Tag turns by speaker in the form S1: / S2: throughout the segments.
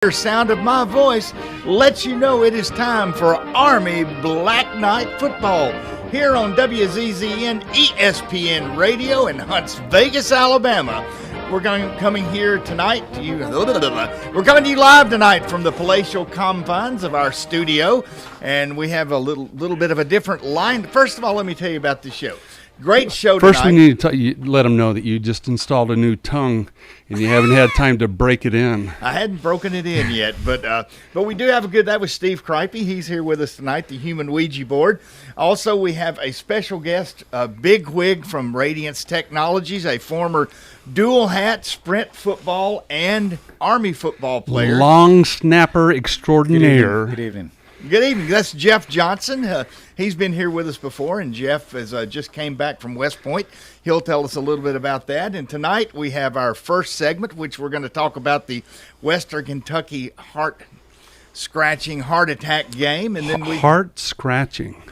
S1: The sound of my voice lets you know it is time for Army Black Knight Football here on WZZN ESPN Radio in Hunts Vegas, Alabama. We're coming here tonight to you. We're coming to you live tonight from the palatial confines of our studio, and we have a little bit of a different line. First of all, let me tell you about the show. Great show tonight.
S2: First, we need to let them know that you just installed a new tongue, and you haven't had time to break it in.
S1: I hadn't broken it in yet, but we do have a good. That was Steve Cripey. He's here with us tonight, the human Ouija board. Also, we have a special guest, a bigwig from Radiance Technologies, a former dual hat Sprint football and Army football player.
S2: Long snapper extraordinaire.
S3: Good evening.
S1: Good evening. That's Jeff Johnson. He's been here with us before, and Jeff has just came back from West Point. He'll tell us a little bit about that. And tonight we have our first segment, which we're going to talk about the Western Kentucky heart-scratching heart attack game. And then
S2: heart-scratching.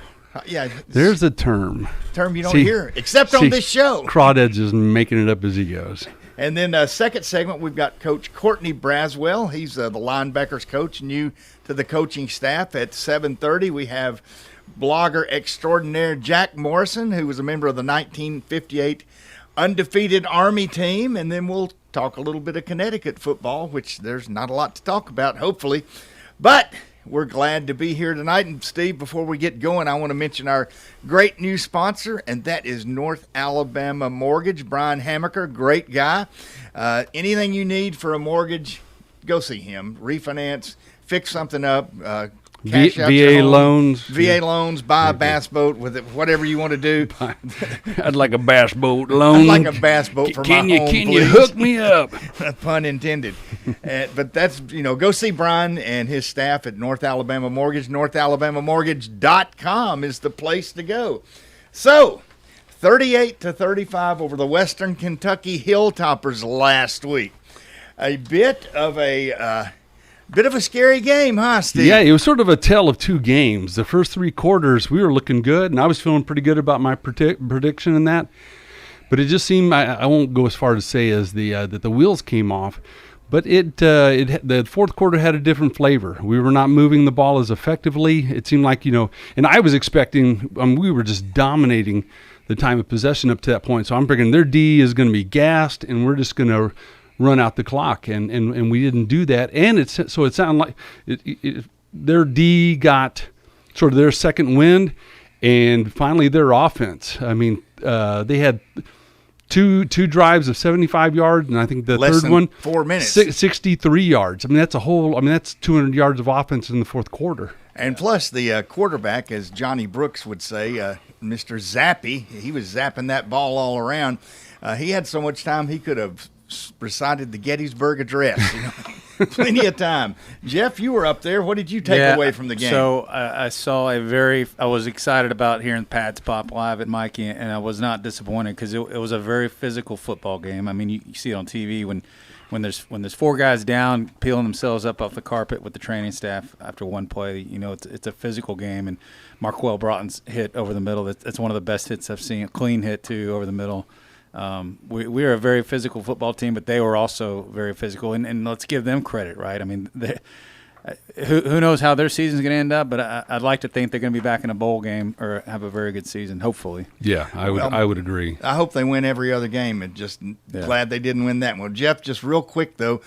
S1: Yeah.
S2: There's a term.
S1: Term you don't hear, except on this show.
S2: Crawdad's just making it up as he goes.
S1: And then second segment, we've got Coach Courtney Braswell. He's the linebackers coach, new to the coaching staff. At 7:30, we have blogger extraordinaire Jack Morrison, who was a member of the 1958 undefeated Army team. And then we'll talk a little bit of Connecticut football, which there's not a lot to talk about, hopefully. But we're glad to be here tonight. And, Steve, before we get going, I want to mention our great new sponsor, and that is North Alabama Mortgage. Brian Hammaker, great guy. Anything you need for a mortgage, go see him. Refinance, fix something up, cash out your
S2: VA
S1: home,
S2: loans.
S1: VA loans, buy a bass boat with it, whatever you want to do.
S2: I'd like a bass boat loan.
S1: I'd like a bass boat for my home,
S2: Can
S1: please.
S2: you hook me up?
S1: Pun intended. But that's, go see Brian and his staff at North Alabama Mortgage. NorthAlabamaMortgage.com is the place to go. So, 38-35 over the Western Kentucky Hilltoppers last week. A bit of a scary game, huh, Steve?
S2: Yeah, it was sort of a tale of two games. The first three quarters, we were looking good, and I was feeling pretty good about my prediction in that. But it just seemed, I won't go as far to say as that the wheels came off, but the fourth quarter had a different flavor. We were not moving the ball as effectively. It seemed like, and I was expecting, we were just dominating the time of possession up to that point. So I'm thinking their D is going to be gassed, and we're just going to run out the clock, and we didn't do that. And it sounded like their D got sort of their second wind, and finally their offense. I mean, they had two drives of 75 yards, and I think the
S1: Less
S2: third one
S1: 4 minutes,
S2: 63 yards. I mean, that's 200 yards of offense in the fourth quarter.
S1: And plus, the quarterback, as Johnny Brooks would say, Mr. Zappy, he was zapping that ball all around. He had so much time he could have recited the Gettysburg Address. Plenty of time. Jeff, you were up there. What did you take away from the game?
S3: So I was excited about hearing Pats pop live at Mikey, and I was not disappointed because it was a very physical football game. I mean, you see it on TV when there's four guys down peeling themselves up off the carpet with the training staff after one play. It's a physical game, and Marquell Broughton's hit over the middle. That's one of the best hits I've seen. A clean hit too over the middle. We are a very physical football team, but they were also very physical, and let's give them credit, right? I mean, who knows how their season's going to end up, but I'd like to think they're going to be back in a bowl game or have a very good season, hopefully.
S2: Yeah, I would agree.
S1: I hope they win every other game, and just glad they didn't win that one. Jeff, just real quick, though,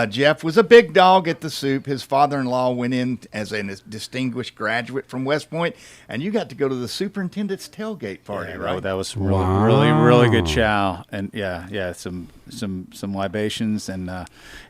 S1: Jeff was a big dog at the Soup. His father-in-law went in as a distinguished graduate from West Point, and you got to go to the superintendent's tailgate party, right?
S3: That was really good chow, and some libations, and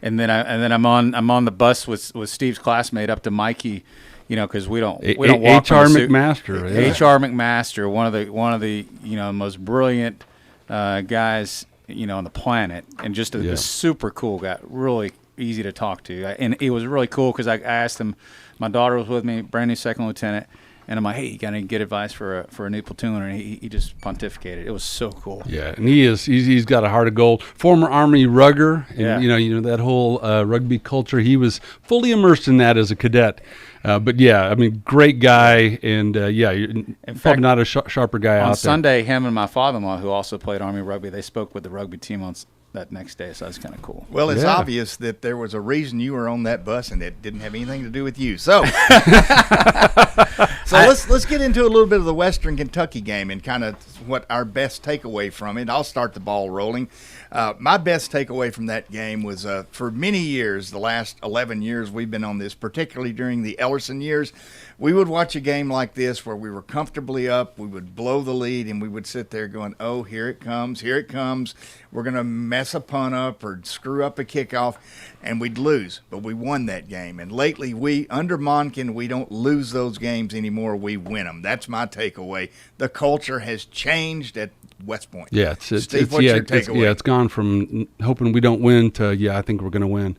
S3: then I'm on the bus with Steve's classmate up to Mikey, because we don't walk
S2: H.R. McMaster.
S3: H.R. McMaster, one of the most brilliant guys on the planet, and just a super cool guy, really easy to talk to, and it was really cool because I asked him. My daughter was with me, brand new second lieutenant. And I'm like, hey, you got any good advice for a new platoon? And he just pontificated. It was so cool.
S2: Yeah, and he's got a heart of gold. Former Army rugger, and that whole rugby culture. He was fully immersed in that as a cadet. But yeah, I mean, great guy, and in fact, probably not a sharper guy out there.
S3: On Sunday, him and my father-in-law, who also played Army rugby, they spoke with the rugby team that next day, so that's kind of cool.
S1: Well, it's
S2: Yeah.
S1: obvious that there was a reason you were on that bus, and it didn't have anything to do with you. So, let's get into a little bit of the Western Kentucky game and kind of what our best takeaway from it. I'll start the ball rolling. My best takeaway from that game was for many years, the last 11 years we've been on this, particularly during the Ellerson years, we would watch a game like this where we were comfortably up, we would blow the lead, and we would sit there going, oh, here it comes, we're going to mess a punt up or screw up a kickoff, and we'd lose. But we won that game. And lately, under Monken, we don't lose those games anymore, we win them. That's my takeaway. The culture has changed at West Point.
S2: Yeah,
S1: Steve, what's your takeaway?
S2: It's gone from hoping we don't win to, yeah, I think we're going to win.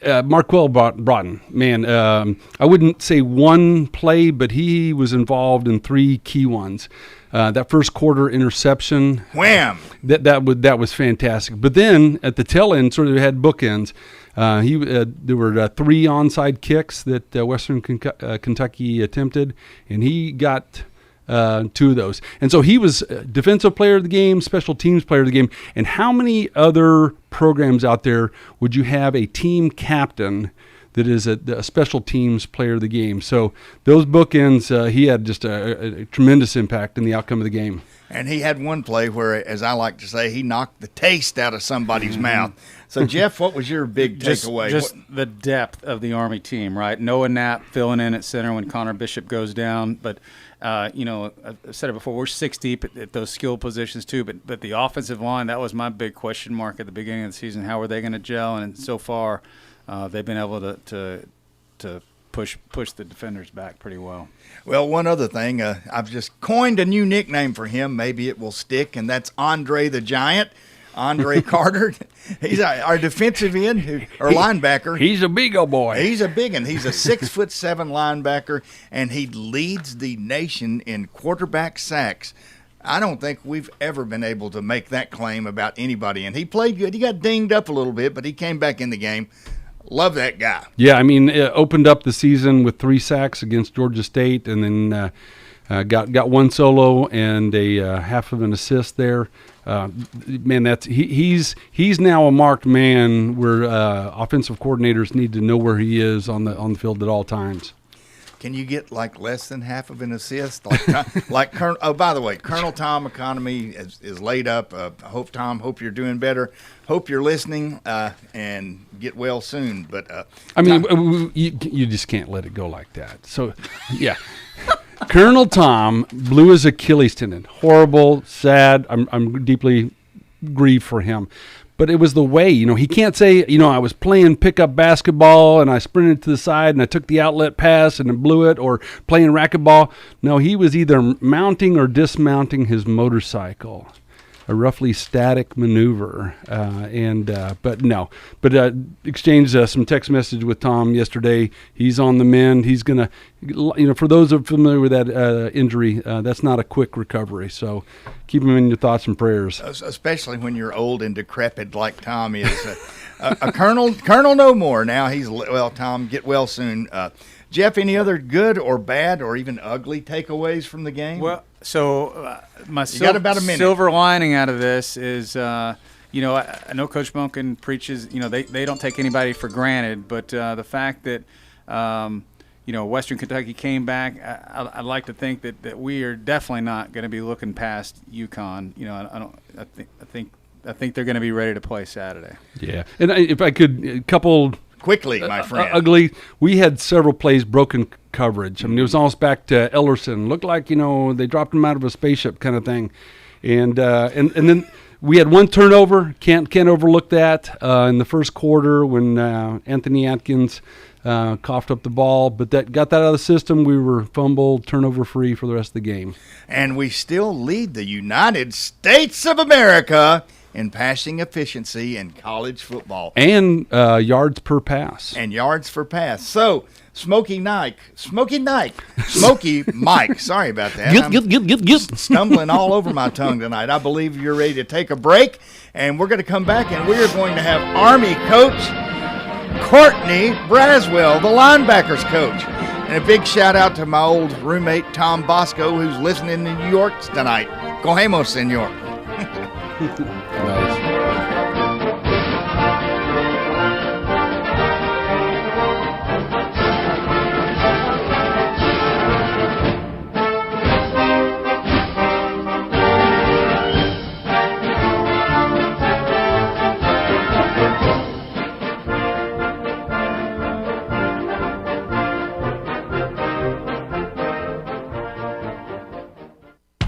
S2: Marquell Broughton, man, I wouldn't say one play, but he was involved in 3 key ones. That first quarter interception,
S1: wham!
S2: That was fantastic. But then at the tail end, sort of had bookends. There were 3 onside kicks that Western Kentucky attempted, and he got 2 of those. And so he was defensive player of the game, special teams player of the game. And how many other programs out there would you have a team captain that is a special teams player of the game? So those bookends, he had just a tremendous impact in the outcome of the game.
S1: And he had one play where, as I like to say, he knocked the taste out of somebody's mouth. So, Jeff, what was your big takeaway?
S3: Just the depth of the Army team, right? Noah Knapp filling in at center when Connor Bishop goes down. But, I've said it before, we're 6 deep at those skill positions too. But the offensive line, that was my big question mark at the beginning of the season. How are they going to gel? And so far, they've been able to push the defenders back pretty well.
S1: Well, one other thing, I've just coined a new nickname for him. Maybe it will stick, and that's Andre the Giant. Andre Carter. He's our defensive end or linebacker.
S2: He's a big old boy.
S1: He's a big one. He's a 6'7" linebacker, and he leads the nation in quarterback sacks. I don't think we've ever been able to make that claim about anybody. And he played good. He got dinged up a little bit, but he came back in the game. Love that guy.
S2: Yeah, I mean, it opened up the season with 3 sacks against Georgia State, and then got 1 solo and a half of an assist there. Man, he's now a marked man where offensive coordinators need to know where he is on the field at all times.
S1: Can you get like less than half of an assist? Like Colonel. Oh, by the way, Colonel Tom Economy is laid up. Hope you're doing better. Hope you're listening and get well soon. But
S2: I mean, you just can't let it go like that. So, yeah. Colonel Tom blew his Achilles tendon. Horrible, sad. I'm deeply grieved for him. But it was the way, he can't say, I was playing pickup basketball and I sprinted to the side and I took the outlet pass and blew it, or playing racquetball. No, he was either mounting or dismounting his motorcycle. A roughly static maneuver, but exchanged some text message with Tom yesterday. He's on the mend. He's gonna, for those who are familiar with that injury, that's not a quick recovery. So keep him in your thoughts and prayers.
S1: Especially when you're old and decrepit like Tom is. A colonel no more. Now Tom, get well soon. Jeff, any other good or bad or even ugly takeaways from the game?
S3: Well, so my
S1: got about a minute.
S3: Silver lining out of this is, I know Coach Monken preaches, they don't take anybody for granted, but the fact that, Western Kentucky came back, I'd like to think that we are definitely not going to be looking past UConn. I think they're going to be ready to play Saturday. Yeah,
S2: and if I could, a couple.
S1: Quickly, my friend.
S2: Ugly. We had several plays broken coverage. I mean, it was almost back to Ellerson. Looked like, they dropped him out of a spaceship kind of thing. And then we had 1 turnover. Can't overlook that in the first quarter when Anthony Atkins coughed up the ball. But got that out of the system. We were fumbled, turnover free for the rest of the game.
S1: And we still lead the United States of America in passing efficiency in college football.
S2: And yards per pass.
S1: So, Smokey Mike, sorry about that. I'm stumbling all over my tongue tonight. I believe you're ready to take a break, and we're going to come back, and we're going to have Army coach Courtney Braswell, the linebackers coach. And a big shout-out to my old roommate, Tom Bosco, who's listening in New York tonight. Cojemos, senor.
S2: Nice.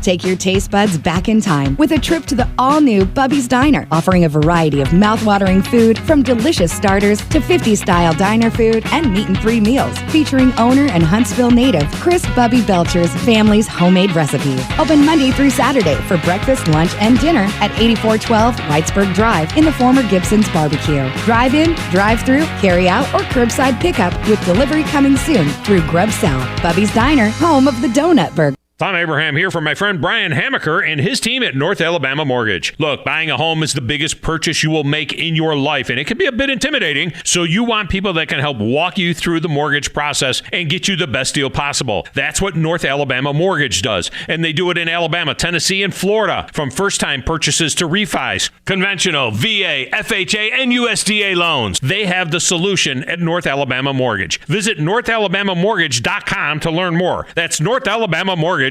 S4: Take your taste buds back in time with a trip to the all-new Bubbies Diner, offering a variety of mouth-watering food from delicious starters to 50-style diner food and meat and 3 meals, featuring owner and Huntsville native Chris Bubby Belcher's family's homemade recipes. Open Monday through Saturday for breakfast, lunch, and dinner at 8412 Whitesburg Drive in the former Gibson's Barbecue. Drive-in, drive-through, carry-out, or curbside pickup with delivery coming soon through Grub South. Bubbies Diner, home of the Donut Burger.
S5: Tom Abraham here from my friend Brian Hamaker and his team at North Alabama Mortgage. Look, buying a home is the biggest purchase you will make in your life, and it can be a bit intimidating, so you want people that can help walk you through the mortgage process and get you the best deal possible. That's what North Alabama Mortgage does, and they do it in Alabama, Tennessee, and Florida, from first-time purchases to refis, conventional, VA, FHA, and USDA loans. They have the solution at North Alabama Mortgage. Visit NorthAlabamaMortgage.com to learn more. That's NorthAlabamaMortgage.com.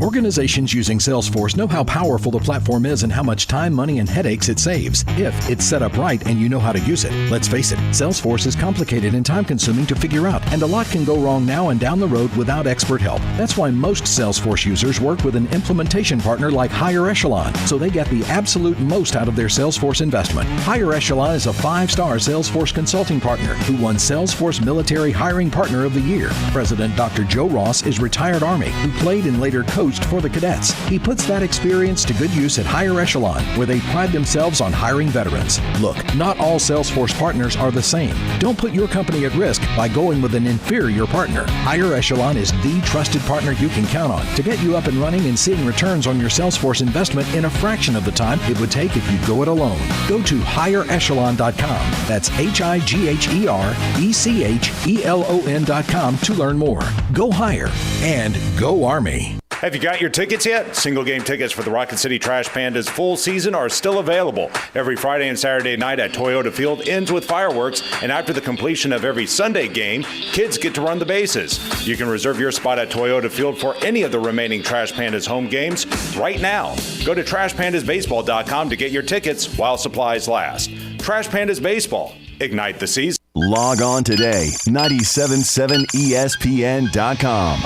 S6: Organizations using Salesforce know how powerful the platform is and how much time, money, and headaches it saves if it's set up right and you know how to use it. Let's face it, Salesforce is complicated and time-consuming to figure out, and a lot can go wrong now and down the road without expert help. That's why most Salesforce users work with an implementation partner like Higher Echelon, so they get the absolute most out of their Salesforce investment. Higher Echelon is a 5-star Salesforce consulting partner who won Salesforce Military Hiring Partner of the Year. President Dr. Joe Ross is retired Army who played and later coached for the cadets. He puts that experience to good use at Higher Echelon, where they pride themselves on hiring veterans. Look, not all Salesforce partners are the same. Don't put your company at risk by going with an inferior partner. Higher Echelon is the trusted partner you can count on to get you up and running and seeing returns on your Salesforce investment in a fraction of the time it would take if you go it alone. Go to higherechelon.com. That's HIGHERECHELON.com to learn more. Go higher and go Army.
S7: Have you got your tickets yet? Single game tickets for the Rocket City Trash Pandas full season are still available. Every Friday and Saturday night at Toyota Field ends with fireworks, and after the completion of every Sunday game, kids get to run the bases. You can reserve your spot at Toyota Field for any of the remaining Trash Pandas home games right now. Go to TrashPandasBaseball.com to get your tickets while supplies last. Trash Pandas Baseball. Ignite the season.
S8: Log on today, 977ESPN.com.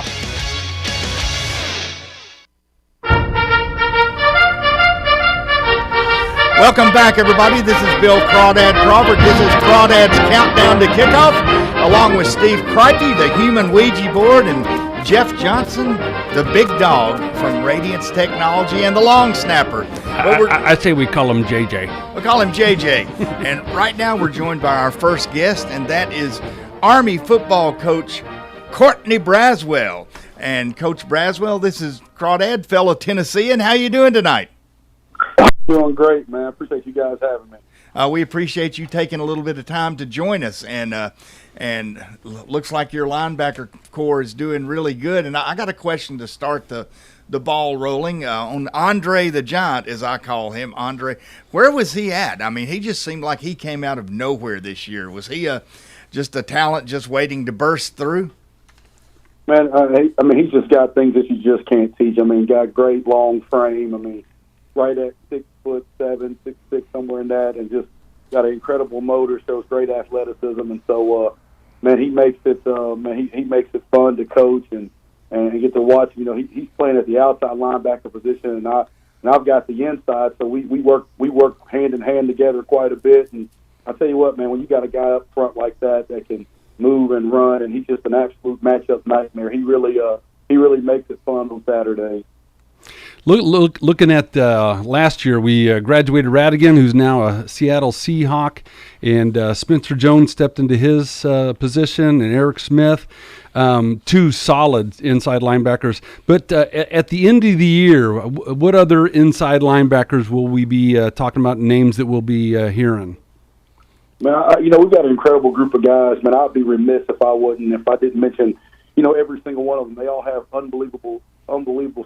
S1: Welcome back, everybody. This is Bill Crawdad Crawford. This is Crawdad's Countdown to Kickoff, along with Steve Crikey, the human Ouija board, and Jeff Johnson, the big dog from Radiance Technology, and the long snapper.
S2: I say we call him JJ.
S1: We call him JJ. And right now we're joined by our first guest, and that is Army football coach Courtney Braswell. And Coach Braswell, this is Crawdad, fellow Tennessean. How you doing tonight?
S9: Doing great, man. I appreciate you guys having me.
S1: We appreciate you taking a little bit of time to join us, and looks like your linebacker core is doing really good. And I got a question to start the ball rolling on Andre the Giant, as I call him. Andre, where was he at? I mean, he just seemed like he came out of nowhere this year. Was he just a talent just waiting to burst through?
S9: Man, I mean, he's just got things that you just can't teach. I mean, got great long frame. I mean, right at 6'7", 6'6", somewhere in that, and just got an incredible motor, shows great athleticism, and so, man, he makes it, he makes it fun to coach and get to watch. You know, he's playing at the outside linebacker position, and I've got the inside, so we work hand in hand together quite a bit. And I tell you what, man, when you got a guy up front like that can move and run, and he's just an absolute matchup nightmare. He really makes it fun on Saturday.
S2: Looking at last year, we graduated Radigan, who's now a Seattle Seahawk, and Spencer Jones stepped into his position, and Eric Smith, two solid inside linebackers. But at the end of the year, what other inside linebackers will we be talking about, names that we'll be hearing?
S9: Man, we've got an incredible group of guys. Man, I'd be remiss if I didn't mention, every single one of them. They all have unbelievable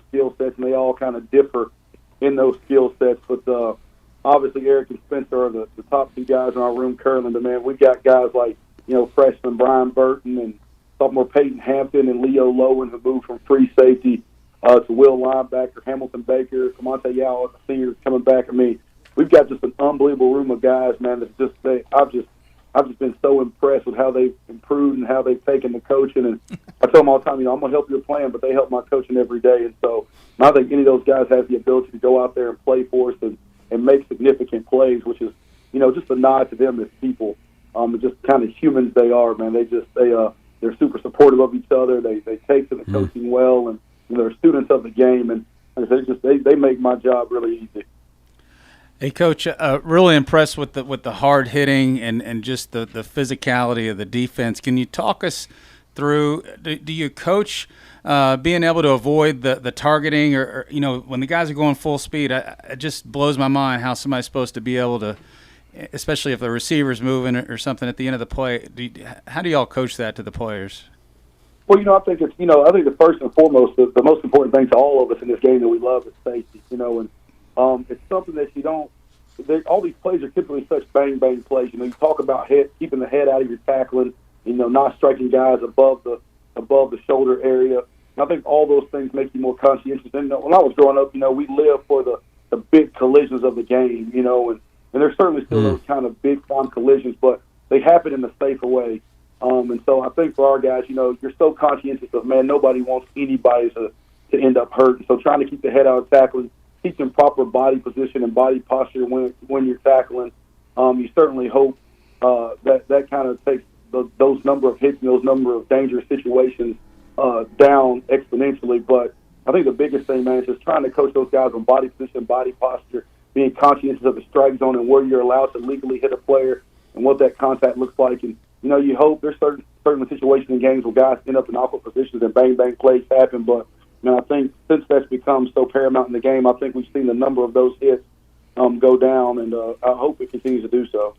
S9: skill sets, and they all kind of differ in those skill sets. But obviously, Eric and Spencer are the top two guys in our room currently. But, man, we've got guys like, freshman Brian Burton and sophomore Peyton Hampton and Leo Lowen, who moved from free safety to will linebacker, Hamilton Baker, Kamonte Yao, the senior coming back. I mean, we've got just an unbelievable room of guys, man. That's just I've just been so impressed with how they've improved and how they've taken the coaching. And I tell them all the time, I'm going to help your plan, but they help my coaching every day. And so I think any of those guys have the ability to go out there and play for us and make significant plays, which is, just a nod to them as people, and just kind of humans they are, man. They're super supportive of each other. They take to the coaching well, and they're students of the game, and they make my job really easy.
S3: Hey, Coach, really impressed with the hard hitting and just the physicality of the defense. Can you talk us through? Do you coach being able to avoid the targeting, or when the guys are going full speed? It just blows my mind how somebody's supposed to be able to, especially if the receiver's moving or something at the end of the play. How do y'all coach that to the players?
S9: Well, I think it's I think the first and foremost, the most important thing to all of us in this game that we love is safety. And it's something that you don't. All these plays are typically such bang bang plays. You talk about keeping the head out of your tackling. Not striking guys above the shoulder area. And I think all those things make you more conscientious. And when I was growing up, we lived for the big collisions of the game. And there's certainly still those kind of big time collisions, but they happen in a safer way. And so I think for our guys, you're so conscientious of, man, nobody wants anybody to end up hurt. And so trying to keep the head out of tackling, teaching proper body position and body posture when you're tackling. You certainly hope that kind of takes those number of hits and those number of dangerous situations down exponentially. But I think the biggest thing, man, is just trying to coach those guys on body position, body posture, being conscientious of the strike zone and where you're allowed to legally hit a player and what that contact looks like. And, you hope there's certain situations in games where guys end up in awkward positions and bang-bang plays happen. But, I think since that's become so paramount in the game, I think we've seen the number of those hits go down, and I hope it continues to do so.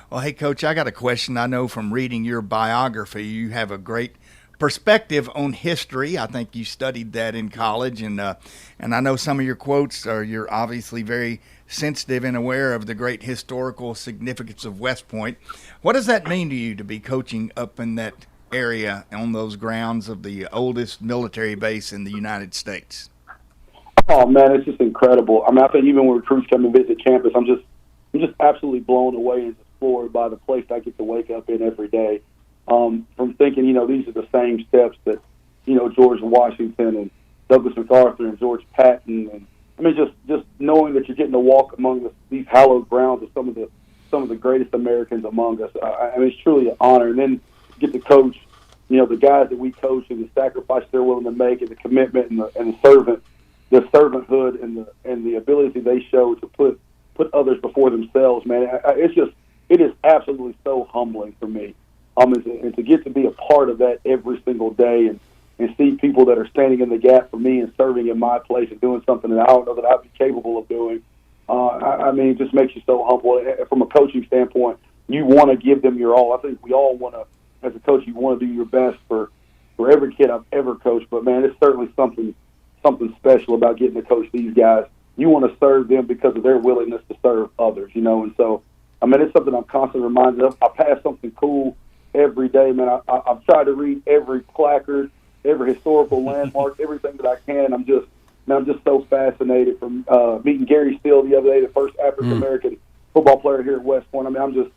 S1: Well, hey, Coach, I got a question. I know from reading your biography, you have a great perspective on history. I think you studied that in college, and I know some of your quotes you're obviously very sensitive and aware of the great historical significance of West Point. What does that mean to you to be coaching up in that area on those grounds of the oldest military base in the United States?
S9: Oh man, it's just incredible. I think even when recruits come and visit campus, I'm just absolutely blown away and floored by the place I get to wake up in every day. From thinking, these are the same steps that, George Washington and Douglas MacArthur and George Patton, and just knowing that you're getting to walk among these hallowed grounds of some of the greatest Americans among us. It's truly an honor. And then get to coach, the guys that we coach and the sacrifice they're willing to make and the commitment and the servanthood and the ability they show to put others before themselves, man. It is absolutely so humbling for me. And to get to be a part of that every single day and see people that are standing in the gap for me and serving in my place and doing something that I don't know that I'd be capable of doing. It just makes you so humble. From a coaching standpoint, you want to give them your all. I think we all want to, as a coach, you want to do your best for every kid I've ever coached. But, man, it's certainly something special about getting to coach these guys. You want to serve them because of their willingness to serve others, And so, it's something I'm constantly reminded of. I pass something cool every day, man. I've tried to read every placard, every historical landmark, everything that I can. I'm just so fascinated from meeting Gary Steele the other day, the first African American football player here at West Point. I'm just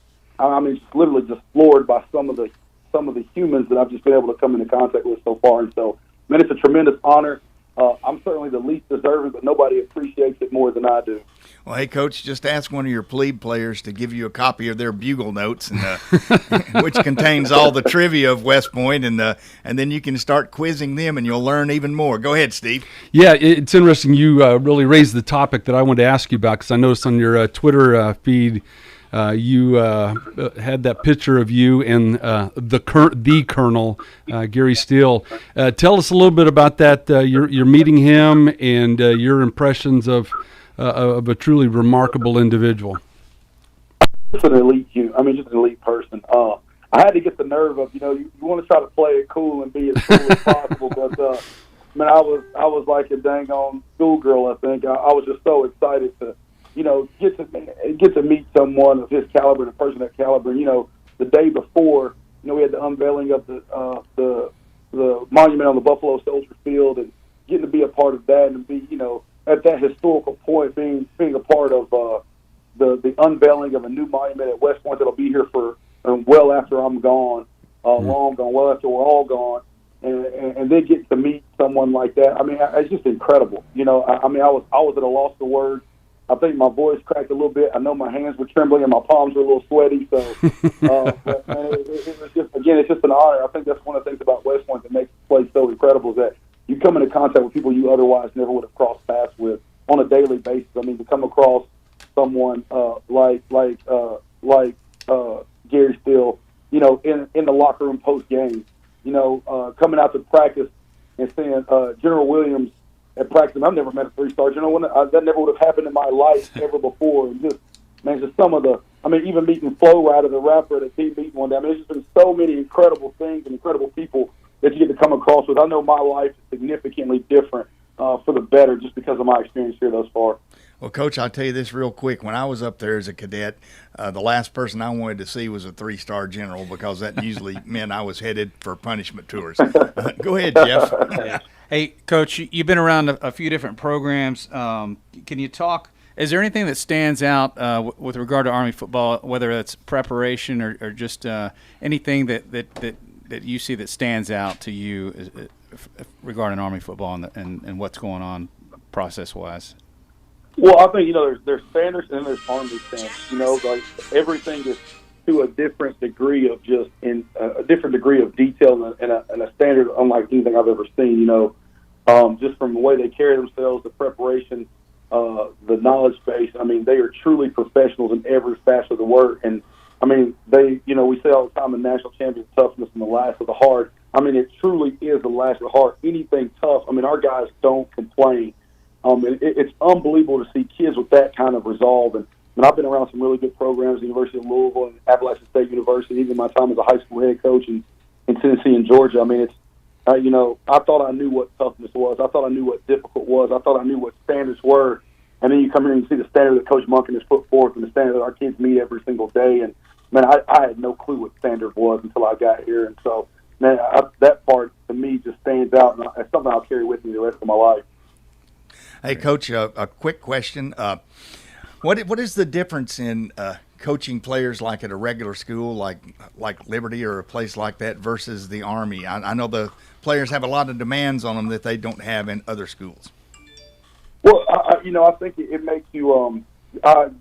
S9: literally just floored by some of the humans that I've just been able to come into contact with so far. And so, man, it's a tremendous honor. I'm certainly the least deserving, but nobody appreciates it more than I do.
S1: Well, hey, Coach, just ask one of your plebe players to give you a copy of their bugle notes, and which contains all the trivia of West Point, and then you can start quizzing them, and you'll learn even more. Go ahead, Steve.
S2: Yeah, it's interesting. You really raised the topic that I wanted to ask you about, because I noticed on your Twitter feed you had that picture of you and the Colonel, Gary Steele. Tell us a little bit about that. You're meeting him and your impressions of a truly remarkable individual.
S9: Just an elite just an elite person. I had to get the nerve of, you want to try to play it cool and be as cool as possible, but I was like a dang on schoolgirl. I think I was just so excited to, get to meet someone of his caliber and a person of that caliber. The day before, we had the unveiling of the monument on the Buffalo Soldier Field, and getting to be a part of that and be, at that historical point, being a part of the unveiling of a new monument at West Point that'll be here for well after I'm gone, long gone, well after we're all gone, and then get to meet someone like that. I mean, it's just incredible. You know, I mean, I was at a loss for words. I think my voice cracked a little bit. I know my hands were trembling and my palms were a little sweaty. So, but, man, it was just, again, it's just an honor. I think that's one of the things about West Point that makes the place so incredible is that you come into contact with people you otherwise never would have crossed paths with on a daily basis. I mean, to come across someone like Gary Steele, you know, in the locker room post game, you know, coming out to practice and seeing General Williams at practice. I've never met a 3-star general. That never would have happened in my life ever before. And just, man, just some of the, I mean, even meeting Flo Rida, the rapper at a team meeting one day. I mean, there's just been so many incredible things and incredible people that you get to come across with. I know my life is significantly different for the better just because of my experience here thus far.
S1: Well, Coach, I'll tell you this real quick. When I was up there as a cadet, the last person I wanted to see was a 3-star general because that usually meant I was headed for punishment tours. Go ahead, Jeff.
S3: Yeah. Hey, Coach, you've been around a few different programs. Can you talk? Is there anything that stands out with regard to Army football, whether it's preparation or just anything that you see that stands out to you regarding Army football and what's going on process-wise?
S9: Well, I think, you know, there's standards and there's Army standards. You know, like everything is to a different degree of just in a different degree of detail and a standard unlike anything I've ever seen. You know, just from the way they carry themselves, the preparation, the knowledge base. I mean, they are truly professionals in every facet of the word. And I mean, they, you know, we say all the time, the national champion toughness and the last of the hard. I mean, it truly is the last of the hard. Anything tough. I mean, our guys don't complain. And it's unbelievable to see kids with that kind of resolve. And I've been around some really good programs, the University of Louisville and Appalachian State University, even my time as a high school head coach in Tennessee and Georgia. I mean, it's, you know, I thought I knew what toughness was. I thought I knew what difficult was. I thought I knew what standards were. And then you come here and see the standard that Coach Monken has put forth and the standard that our kids meet every single day. And, man, I had no clue what standard was until I got here. And so, man, that part to me just stands out, and it's something I'll carry with me the rest of my life.
S1: Hey, Coach, a quick question. What is the difference in coaching players like at a regular school like Liberty or a place like that versus the Army? I know the players have a lot of demands on them that they don't have in other schools.
S9: Well, you know, I think it makes you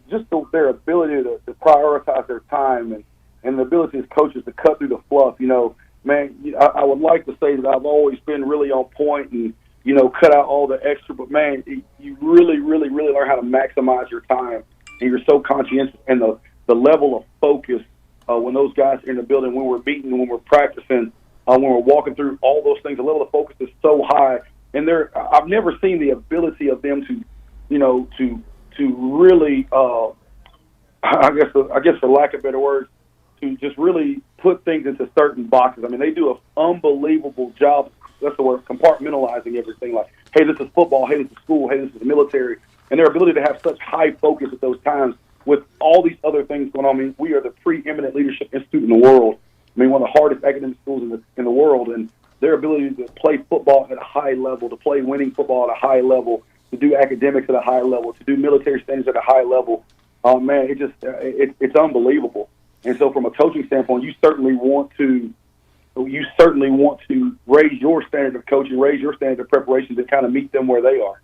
S9: just their ability to prioritize their time and the ability as coaches to cut through the fluff. You know, man, I would like to say that I've always been really on point and, you know, cut out all the extra, but man, you really, really, really learn how to maximize your time, and you're so conscientious, and the level of focus when those guys are in the building, when we're meeting, when we're practicing, when we're walking through all those things, the level of focus is so high, and I've never seen the ability of them to, you know, to really, I guess for lack of better words, to just really put things into certain boxes. I mean, they do an unbelievable job. That's the word, compartmentalizing everything. Like, hey, this is football. Hey, this is school. Hey, this is the military. And their ability to have such high focus at those times with all these other things going on. I mean, we are the preeminent leadership institute in the world. I mean, one of the hardest academic schools in the world. And their ability to play football at a high level, to play winning football at a high level, to do academics at a high level, to do military standards at a high level, man, it's unbelievable. And so from a coaching standpoint, you certainly want to raise your standard of coaching, raise your standard of preparation to kind of meet them where they are.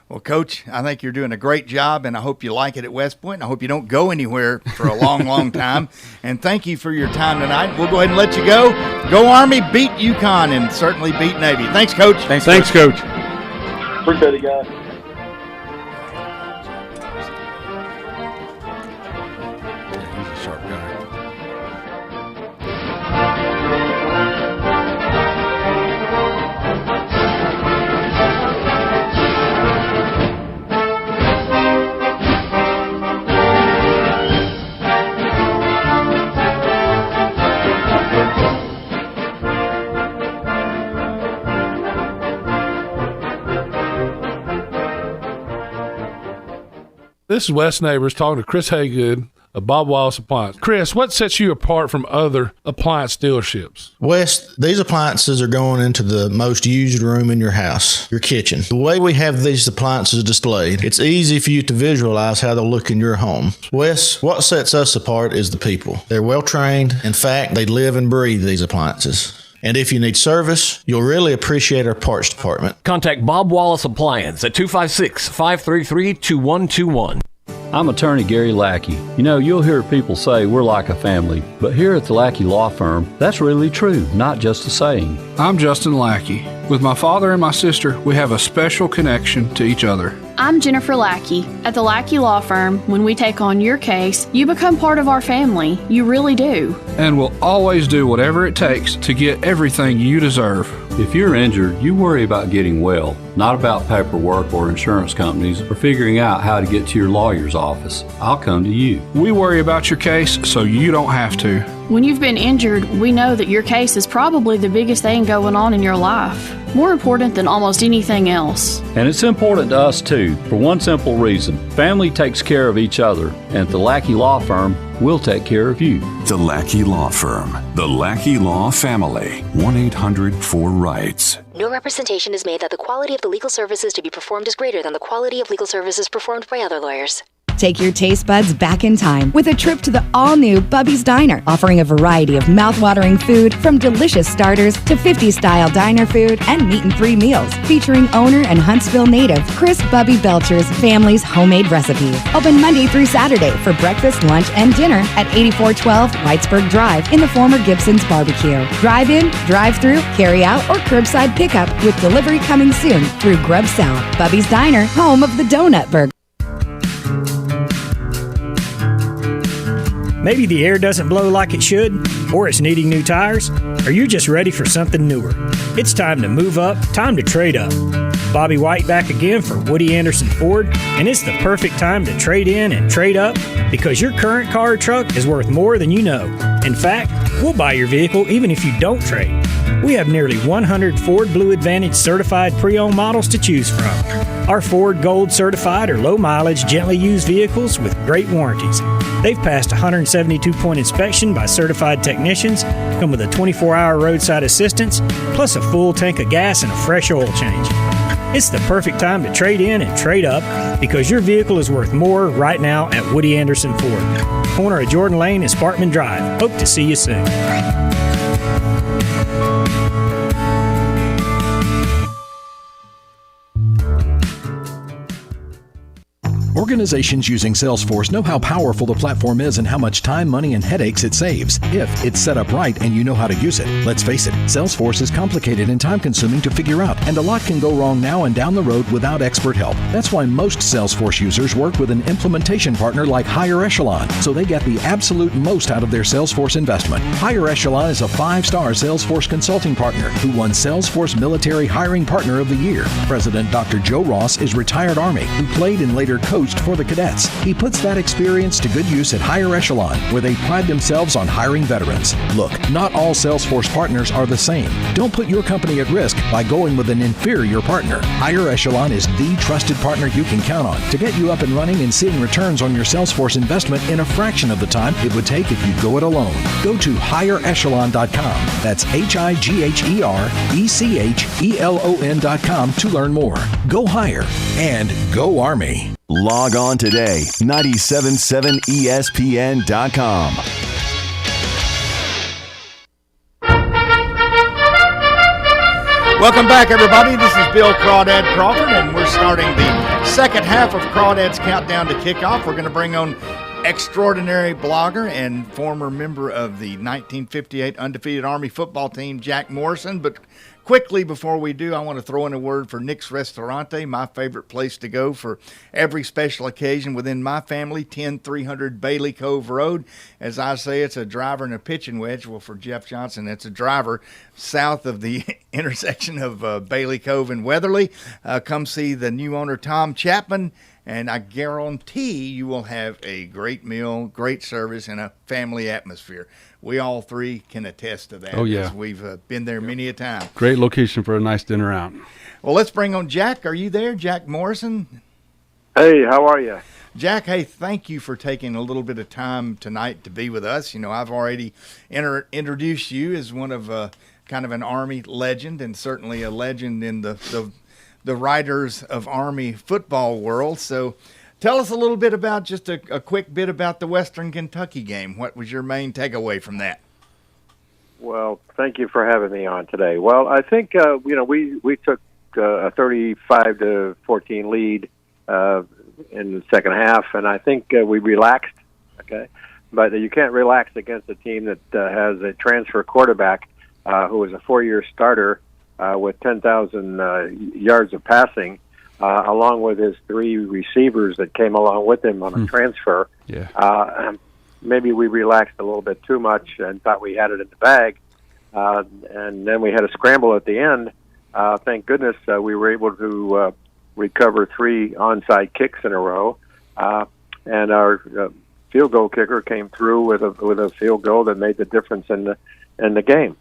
S1: Well, Coach, I think you're doing a great job, and I hope you like it at West Point. I hope you don't go anywhere for a long, long time. And thank you for your time tonight. We'll go ahead and let you go. Go Army, beat UConn, and certainly beat Navy. Thanks, Coach.
S2: Thanks, Coach.
S9: Appreciate it, guys.
S2: He's a sharp guy.
S10: This is Wes Neighbors talking to Chris Haygood of Bob Wallace Appliance. Chris, what sets you apart from other appliance dealerships?
S11: Wes, these appliances are going into the most used room in your house, your kitchen. The way we have these appliances displayed, it's easy for you to visualize how they'll look in your home. Wes, what sets us apart is the people. They're well trained. In fact, they live and breathe these appliances. And if you need service, you'll really appreciate our parts department.
S12: Contact Bob Wallace Appliance at 256-533-2121.
S13: I'm attorney Gary Lackey. You know, you'll hear people say we're like a family, but here at the Lackey Law Firm, that's really true, not just a saying.
S14: I'm Justin Lackey. With my father and my sister, we have a special connection to each other.
S15: I'm Jennifer Lackey. At the Lackey Law Firm, when we take on your case, you become part of our family. You really do.
S14: And we'll always do whatever it takes to get everything you deserve.
S13: If you're injured, you worry about getting well, not about paperwork or insurance companies or figuring out how to get to your lawyer's office. I'll come to you.
S14: We worry about your case so you don't have to.
S15: When you've been injured, we know that your case is probably the biggest thing going on in your life. More important than almost anything else.
S13: And it's important to us too, for one simple reason. Family takes care of each other, and at the Lackey Law Firm, we'll take care of you.
S16: The Lackey Law Firm. The Lackey Law Family. 1-800-4-RIGHTS.
S17: No representation is made that the quality of the legal services to be performed is greater than the quality of legal services performed by other lawyers.
S4: Take your taste buds back in time with a trip to the all-new Bubbies Diner, offering a variety of mouth-watering food from delicious starters to 50-style diner food and meat-and-3 meals, featuring owner and Huntsville native Chris Bubby Belcher's family's homemade recipes. Open Monday through Saturday for breakfast, lunch, and dinner at 8412 Whitesburg Drive in the former Gibson's Barbecue. Drive-in, drive-through, carry-out, or curbside pickup with delivery coming soon through Grub South. Bubbies Diner, home of the Donut Burger.
S18: Maybe the air doesn't blow like it should, or it's needing new tires, or you're just ready for something newer. It's time to move up, time to trade up. Bobby White back again for Woody Anderson Ford, and it's the perfect time to trade in and trade up because your current car or truck is worth more than you know. In fact, we'll buy your vehicle even if you don't trade. We have nearly 100 Ford Blue Advantage certified pre-owned models to choose from. Our Ford Gold certified or low mileage, gently used vehicles with great warranties. They've passed a 172-point inspection by certified technicians, come with a 24-hour roadside assistance, plus a full tank of gas and a fresh oil change. It's the perfect time to trade in and trade up because your vehicle is worth more right now at Woody Anderson Ford. Corner of Jordan Lane and Sparkman Drive. Hope to see you soon.
S6: Organizations using Salesforce know how powerful the platform is and how much time, money, and headaches it saves if it's set up right and you know how to use it. Let's face it, Salesforce is complicated and time-consuming to figure out, and a lot can go wrong now and down the road without expert help. That's why most Salesforce users work with an implementation partner like Higher Echelon, so they get the absolute most out of their Salesforce investment. Higher Echelon is a 5-star Salesforce consulting partner who won Salesforce Military Hiring Partner of the Year. President Dr. Joe Ross is retired Army who played and later coached for the cadets. He puts that experience to good use at Higher Echelon, where they pride themselves on hiring veterans. Look, not all Salesforce partners are the same. Don't put your company at risk by going with an inferior partner. Higher Echelon is the trusted partner you can count on to get you up and running and seeing returns on your Salesforce investment in a fraction of the time it would take if you go it alone. Go to higherechelon.com. That's HIGHERECHELON.com to learn more. Go higher and go Army.
S8: Log on today, 977ESPN.com.
S1: Welcome back, everybody. This is Bill Crawdad Crawford, and we're starting the second half of Crawdad's Countdown to Kickoff. We're going to bring on extraordinary blogger and former member of the 1958 undefeated Army football team, Jack Morrison. But quickly, before we do, I want to throw in a word for Nick's Restaurante, my favorite place to go for every special occasion within my family, 10300 Bailey Cove Road. As I say, it's a driver and a pitching wedge. Well, for Jeff Johnson, it's a driver south of the intersection of Bailey Cove and Weatherly. Come see the new owner, Tom Chapman, and I guarantee you will have a great meal, great service, and a family atmosphere. We all three can attest to that.
S2: Oh, yeah.
S1: We've been there many a time.
S2: Great location for a nice dinner out.
S1: Well, let's bring on Jack. Are you there, Jack Morrison?
S19: Hey, how are you?
S1: Jack, hey, thank you for taking a little bit of time tonight to be with us. I've already introduced you as one of kind of an Army legend, and certainly a legend in the writers of Army football world. So tell us a little bit about, just a quick bit about the Western Kentucky game. What was your main takeaway from that?
S19: Well, thank you for having me on today. Well, I think, we took a 35-14 lead in the second half, and I think we relaxed, okay? But you can't relax against a team that has a transfer quarterback who was a 4-year starter with 10,000 yards of passing, along with his 3 receivers that came along with him on a transfer.
S2: Yeah.
S19: Maybe we relaxed a little bit too much and thought we had it in the bag, and then we had a scramble at the end. Thank goodness we were able to recover 3 onside kicks in a row, and our field goal kicker came through with a field goal that made the difference in the game.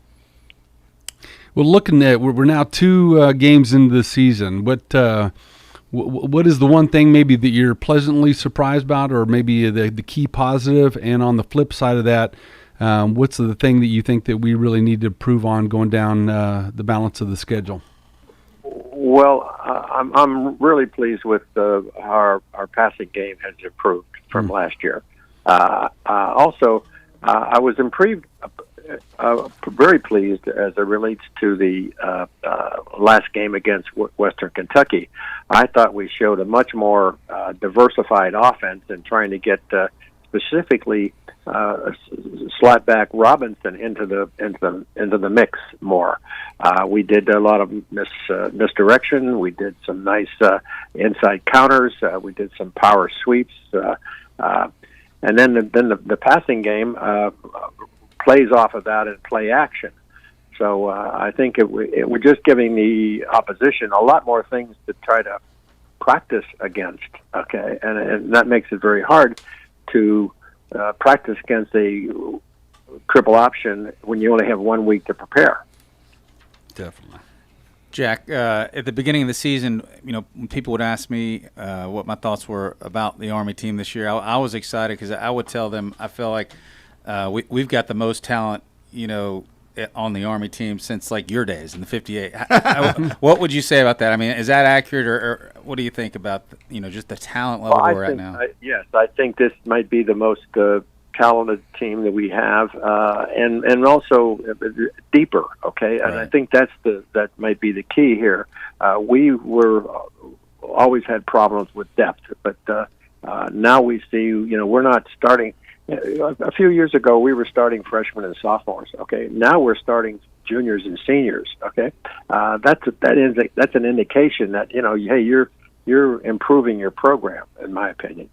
S2: Well, looking at, we're now 2 games into the season. What is the one thing maybe that you're pleasantly surprised about, or maybe the key positive? And on the flip side of that, what's the thing that you think that we really need to improve on going down the balance of the schedule?
S19: Well, I'm really pleased with how our passing game has improved from last year. Also, I was very pleased as it relates to the last game against Western Kentucky. I thought we showed a much more diversified offense in trying to get specifically slot back Robinson into the mix more. We did a lot of misdirection. We did some nice inside counters. We did some power sweeps, and then the passing game plays off of that and play action. So I think we're just giving the opposition a lot more things to try to practice against. Okay, and that makes it very hard to practice against a triple option when you only have 1 week to prepare.
S2: Definitely.
S3: Jack, at the beginning of the season, when people would ask me what my thoughts were about the Army team this year, I was excited because I would tell them I feel like we've got the most talent, on the Army team since like your days in the 58. What would you say about that? I mean, is that accurate, or what do you think about just the talent level we're at now?
S19: Yes, I think this might be the most talented team that we have, and also deeper. Okay, and I think that might be the key here. We always had problems with depth, but now we see we're not starting. A few years ago, we were starting freshmen and sophomores. Okay, now we're starting juniors and seniors. Okay, that's an indication that hey, you're improving your program, in my opinion.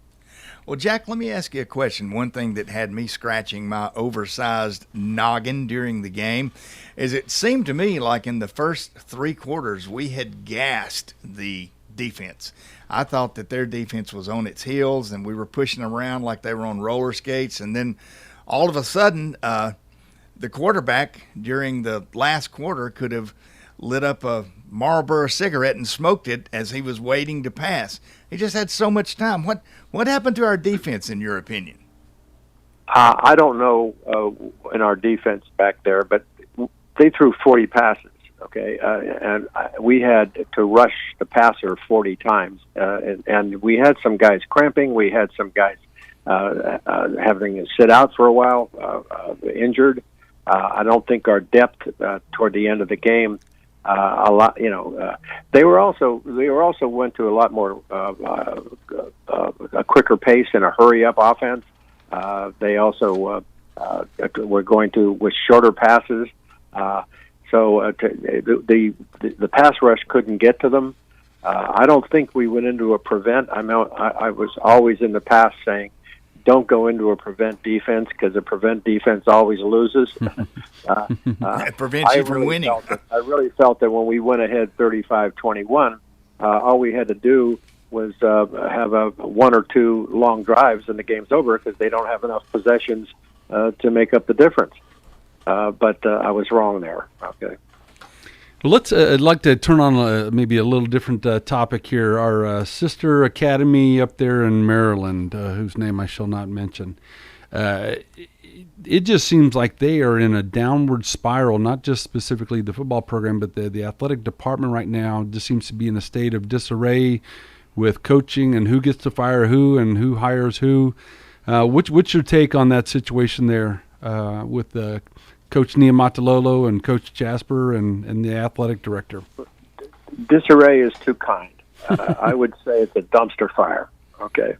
S1: Well, Jack, let me ask you a question. One thing that had me scratching my oversized noggin during the game is it seemed to me like in the first 3 quarters we had gassed the defense. I thought that their defense was on its heels and we were pushing around like they were on roller skates. And then all of a sudden, the quarterback during the last quarter could have lit up a Marlboro cigarette and smoked it as he was waiting to pass. He just had so much time. What happened to our defense, in your opinion?
S19: I don't know in our defense back there, but they threw 40 passes. Okay, and we had to rush the passer 40 times, and we had some guys cramping. We had some guys having to sit out for a while, injured. I don't think our depth toward the end of the game. A lot, they also went to a lot more a quicker pace and a hurry up offense. They also were going to with shorter passes. So the pass rush couldn't get to them. I don't think we went into a prevent. I was always in the past saying, don't go into a prevent defense because a prevent defense always loses.
S1: It prevents you from winning.
S19: I really felt that when we went ahead 35-21, all we had to do was have 1 or 2 long drives and the game's over because they don't have enough possessions to make up the difference. But I was wrong there. Okay.
S2: Well, I'd like to turn on maybe a little different topic here. Our sister academy up there in Maryland, whose name I shall not mention, it just seems like they are in a downward spiral, not just specifically the football program, but the athletic department right now just seems to be in a state of disarray with coaching and who gets to fire who and who hires who. What's your take on that situation there with Coach Niumatalolo and Coach Jasper and the athletic director?
S19: Disarray is too kind. I would say it's a dumpster fire. Okay.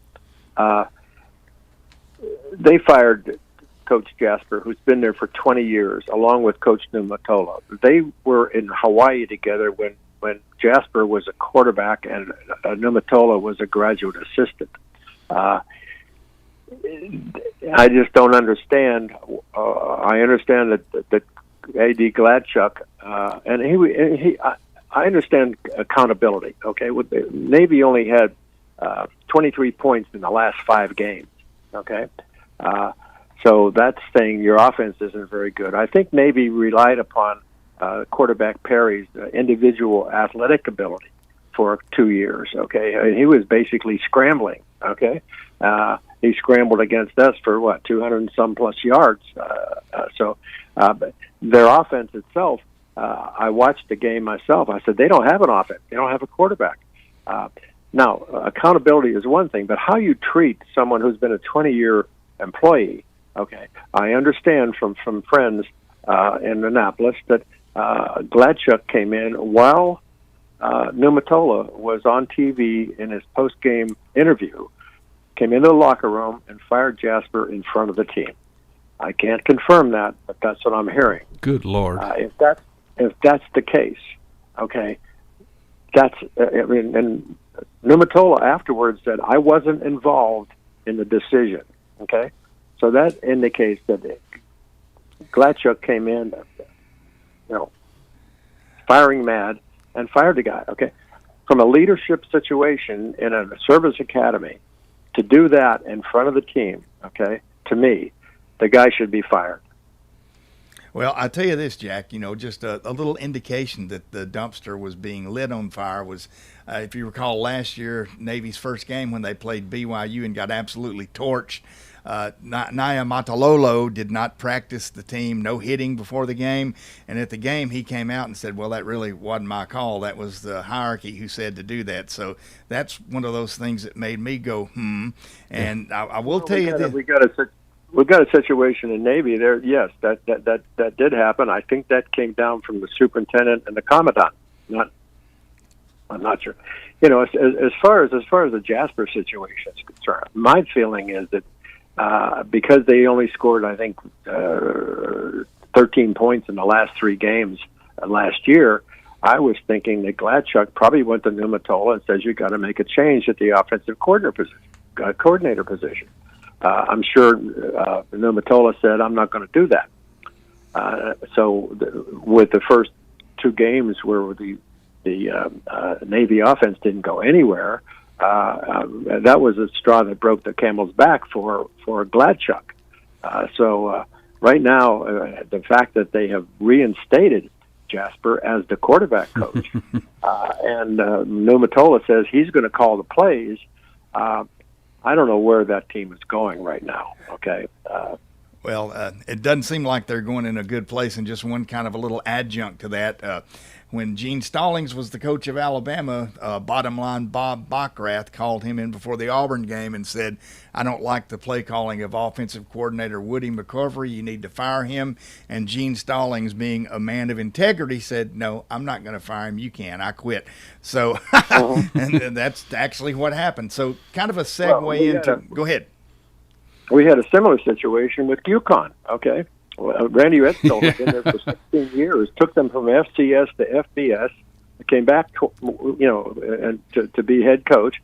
S19: They fired Coach Jasper, who's been there for 20 years, along with Coach Niumatalolo. They were in Hawaii together when Jasper was a quarterback and Niumatalolo was a graduate assistant. I just don't understand. I understand that A.D. Gladchuck, and I understand accountability. Okay, Navy only had 23 points in the last 5 games. Okay, so that's saying your offense isn't very good. I think Navy relied upon quarterback Perry's individual athletic ability for 2 years. Okay, he was basically scrambling. Okay. He scrambled against us for 200 and some plus yards. But their offense itself, I watched the game myself. I said, they don't have an offense. They don't have a quarterback. Now, accountability is one thing, but how you treat someone who's been a 20-year employee, okay, I understand from friends in Annapolis that Gladchuck came in while Niumatalolo was on TV in his post-game interview, came into the locker room and fired Jasper in front of the team. I can't confirm that, but that's what I'm hearing.
S2: Good Lord!
S19: If that's the case, okay, and Niumatalolo afterwards said I wasn't involved in the decision. Okay, so that indicates that Gladchuck came in, firing mad and fired the guy. Okay, from a leadership situation in a service academy. To do that in front of the team, okay, to me, the guy should be fired.
S1: Well, I tell you this, Jack, just a little indication that the dumpster was being lit on fire was, if you recall last year, Navy's first game when they played BYU and got absolutely torched. Niumatalolo did not practice the team, no hitting before the game. And at the game, he came out and said, well, that really wasn't my call. That was the hierarchy who said to do that. So that's one of those things that made me go, And I will tell you that
S19: we've got a situation in Navy there. Yes, that did happen. I think that came down from the superintendent and the commandant. I'm not sure. As far as the Jasper situation is concerned, my feeling is that because they only scored, I think, 13 points in the last 3 games last year, I was thinking that Gladchuck probably went to Niumatalolo and says, you got to make a change at the offensive coordinator position. I'm sure Niumatalolo said, I'm not going to do that. So with the first 2 games where the Navy offense didn't go anywhere, that was a straw that broke the camel's back for Gladchuck. So right now, the fact that they have reinstated Jasper as the quarterback coach, and Niumatalolo says he's going to call the plays, I don't know where that team is going right now. Okay.
S1: Well, it doesn't seem like they're going in a good place, and just one kind of a little adjunct to that. When Gene Stallings was the coach of Alabama, bottom line Bob Backrath called him in before the Auburn game and said, I don't like the play calling of offensive coordinator Woody McCovery. You need to fire him. And Gene Stallings, being a man of integrity, said, no, I'm not going to fire him. You can. I quit. So and that's actually what happened. So kind of a segue into – go ahead.
S19: We had a similar situation with UConn, okay? Randy Edsel had been there for 16 years, took them from FCS to FBS, came back, to be head coach.